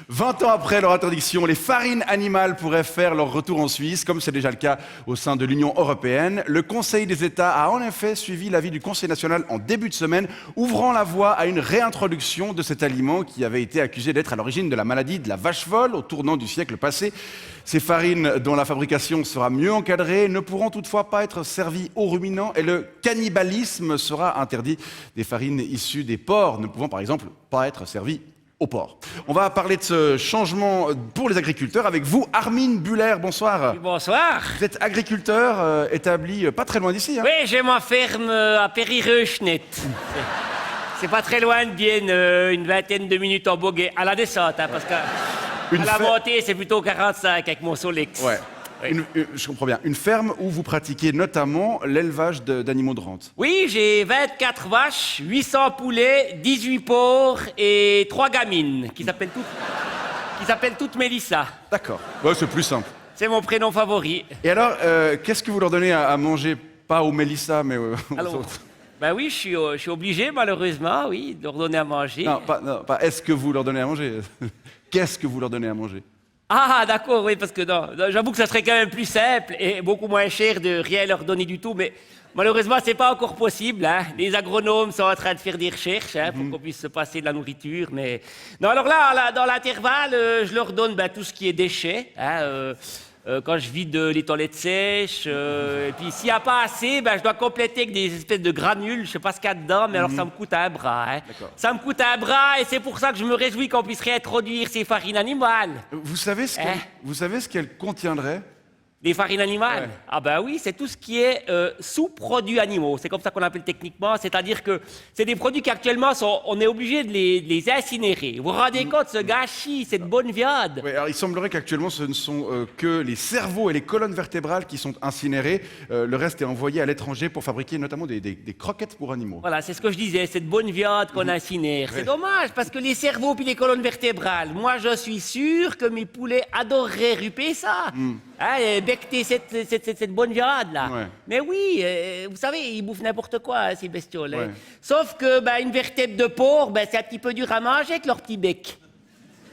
20 ans après leur interdiction, les farines animales pourraient faire leur retour en Suisse, comme c'est déjà le cas au sein de l'Union européenne. Le Conseil des États a en effet suivi l'avis du Conseil national en début de semaine, ouvrant la voie à une réintroduction de cet aliment qui avait été accusé d'être à l'origine de la maladie de la vache folle au tournant du siècle passé. Ces farines, dont la fabrication sera mieux encadrée, ne pourront toutefois pas être servies aux ruminants et le cannibalisme sera interdit. Des farines issues des porcs ne pouvant par exemple pas être servies au porc. On va parler de ce changement pour les agriculteurs avec vous, Armin Buller. Bonsoir. Oui, bonsoir. Vous êtes agriculteur établi pas très loin d'ici. Hein. Oui, j'ai ma ferme à Périreuschnet. C'est pas très loin de Vienne, une vingtaine de minutes en boguet, à la descente, hein, parce qu'à la montée, c'est plutôt 45 avec mon Solex. Ouais. Oui. Je comprends bien. Une ferme où vous pratiquez notamment l'élevage d'animaux de rente. Oui, j'ai 24 vaches, 800 poulets, 18 porcs et 3 gamines qui s'appellent toutes Mélissa. D'accord. Ouais, c'est plus simple. C'est mon prénom favori. Et alors, qu'est-ce que vous leur donnez à manger? Pas aux Mélissa, mais aux autres. Ben oui, je suis obligé, malheureusement, oui, de leur donner à manger. Non, pas est-ce que vous leur donnez à manger. Qu'est-ce que vous leur donnez à manger? Ah, d'accord, oui, parce que non, j'avoue que ça serait quand même plus simple et beaucoup moins cher de rien leur donner du tout, mais malheureusement, c'est pas encore possible. Hein. Les agronomes sont en train de faire des recherches pour qu'on puisse se passer de la nourriture, mais... Non, alors là dans l'intervalle, je leur donne tout ce qui est déchets, quand je vide les toilettes sèches, et puis s'il n'y a pas assez, je dois compléter avec des espèces de granules, je sais pas ce qu'il y a dedans, mais alors ça me coûte un bras. Hein. Ça me coûte un bras, et c'est pour ça que je me réjouis qu'on puisse réintroduire ces farines animales. Vous savez ce qu'elles contiendraient? Des farines animales? Ouais. Ah ben oui, c'est tout ce qui est sous-produits animaux. C'est comme ça qu'on appelle techniquement. C'est-à-dire que c'est des produits qu'actuellement, on est obligé de les incinérer. Vous vous rendez compte, ce gâchis, cette bonne viande? Oui, alors il semblerait qu'actuellement, ce ne sont que les cerveaux et les colonnes vertébrales qui sont incinérés. Le reste est envoyé à l'étranger pour fabriquer notamment des croquettes pour animaux. Voilà, c'est ce que je disais, cette bonne viande qu'on incinère. C'est dommage, parce que les cerveaux puis les colonnes vertébrales, moi je suis sûr que mes poulets adoreraient ruper ça. Hein, becter cette bonne viande-là. Ouais. Mais oui, vous savez, ils bouffent n'importe quoi, ces bestioles. Hein. Ouais. Sauf que une vertèbre de porc, c'est un petit peu dur à manger avec leur petit bec.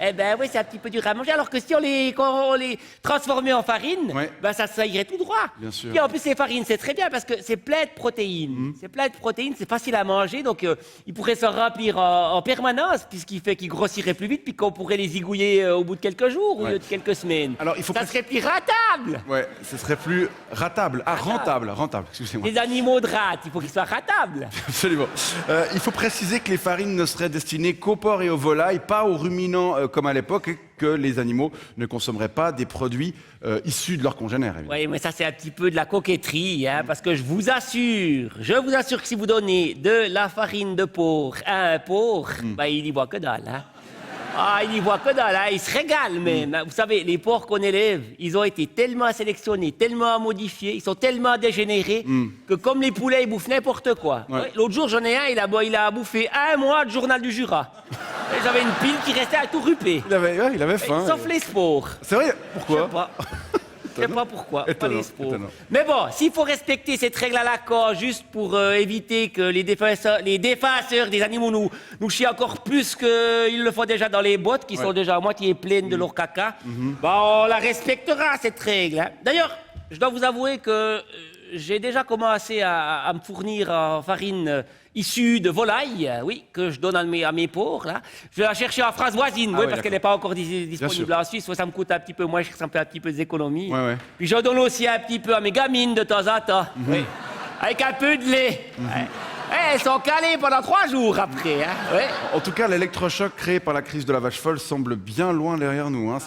Eh ben oui, c'est un petit peu dur à manger, alors que si quand on les transformait en farine, ça irait tout droit. Bien sûr. Puis en plus, ces farines, c'est très bien parce que c'est plein de protéines. C'est plein de protéines, c'est facile à manger, donc ils pourraient se remplir en permanence, puisqu'il fait qu'ils grossiraient plus vite, puis qu'on pourrait les zigouiller au bout de quelques jours, au lieu de quelques semaines. Alors, ça serait plus rentable. Ouais, ce serait plus ratable. Ah, rentable, excusez-moi. Les animaux de rate, il faut qu'ils soient ratables. Absolument. Il faut préciser que les farines ne seraient destinées qu'aux porcs et aux volailles, pas aux ruminants comme à l'époque, et que les animaux ne consommeraient pas des produits issus de leurs congénères. Évidemment. Oui, mais ça c'est un petit peu de la coquetterie, parce que je vous assure que si vous donnez de la farine de porc à un porc, il y voit que dalle. Hein. Ah, il y voit que dalle, hein. Il se régale même. Vous savez, les porcs qu'on élève, ils ont été tellement sélectionnés, tellement modifiés, ils sont tellement dégénérés que comme les poulets, ils bouffent n'importe quoi. Ouais. Ouais, l'autre jour, j'en ai un, il a bouffé un mois de journal du Jura. Et j'avais une pile qui restait à tout rupé. Il avait faim. Sauf les sports. C'est vrai, pourquoi? Je sais pas pourquoi. Pas Étonnant, les sports. étonnant. Mais bon, s'il faut respecter cette règle à la con, juste pour éviter que les défenseurs des animaux nous chient encore plus qu'ils le font déjà dans les bottes, qui sont déjà à moitié pleines de leur caca, on la respectera, cette règle. Hein. D'ailleurs, je dois vous avouer que j'ai déjà commencé à me fournir en farine issue de volaille, oui, que je donne à mes porcs, là. Je vais la chercher en France voisine, parce qu'elle n'est pas encore disponible en Suisse. Ça me coûte un petit peu moins cher, ça me fait un petit peu d'économie. Ouais. Puis je donne aussi un petit peu à mes gamines de temps en temps, oui, avec un peu de lait. Ouais. Elles sont calées pendant 3 jours après. Hein. Ouais. En tout cas, l'électrochoc créé par la crise de la vache folle semble bien loin derrière nous. Hein.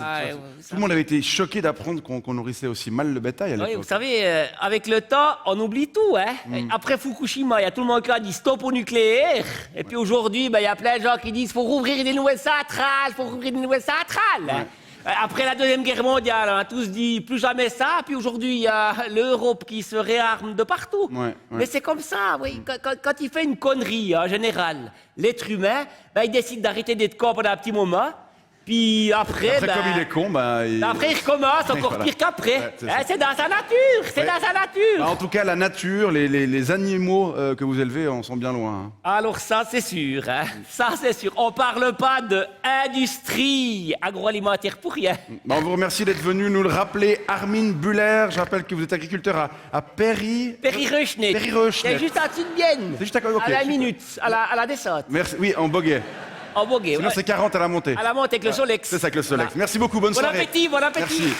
Tout le monde avait été choqué d'apprendre qu'on nourrissait aussi mal le bétail à l'époque. Oui, vous savez, avec le temps, on oublie tout. Hein. Après Fukushima, il y a tout le monde qui a dit stop au nucléaire. Et puis aujourd'hui, il y a plein de gens qui disent faut rouvrir des nouvelles centrales, Hein. Après la Deuxième Guerre mondiale, on a tous dit plus jamais ça, puis aujourd'hui il y a l'Europe qui se réarme de partout. Ouais. Mais c'est comme ça, oui. Quand il fait une connerie, en général, l'être humain, il décide d'arrêter d'être con pendant un petit moment, Puis après, Après, comme il est con, après, il recommence encore Voilà. pire qu'après. Ouais, c'est Hein, ça. c'est dans sa nature, c'est Ouais. dans sa nature. En tout cas, la nature, les animaux que vous élevez en sont bien loin. Hein. Alors ça, c'est sûr. Hein. Ça, c'est sûr. On parle pas d'industrie agroalimentaire pour rien. On vous remercie d'être venu nous le rappeler. Armin Buller, je rappelle que vous êtes agriculteur à Périreuchnet. Périreuchnet. C'est juste en dessous de Bienne. C'est juste à côté, ok, À la super. minute, à la descente. Merci. Oui, en boguet. En Boguet. Sinon, Ouais. c'est 40 à la montée. À la montée avec le Solex. C'est ça avec le Solex. Voilà. Merci beaucoup, bonne Bon soirée. appétit, bon appétit. Merci.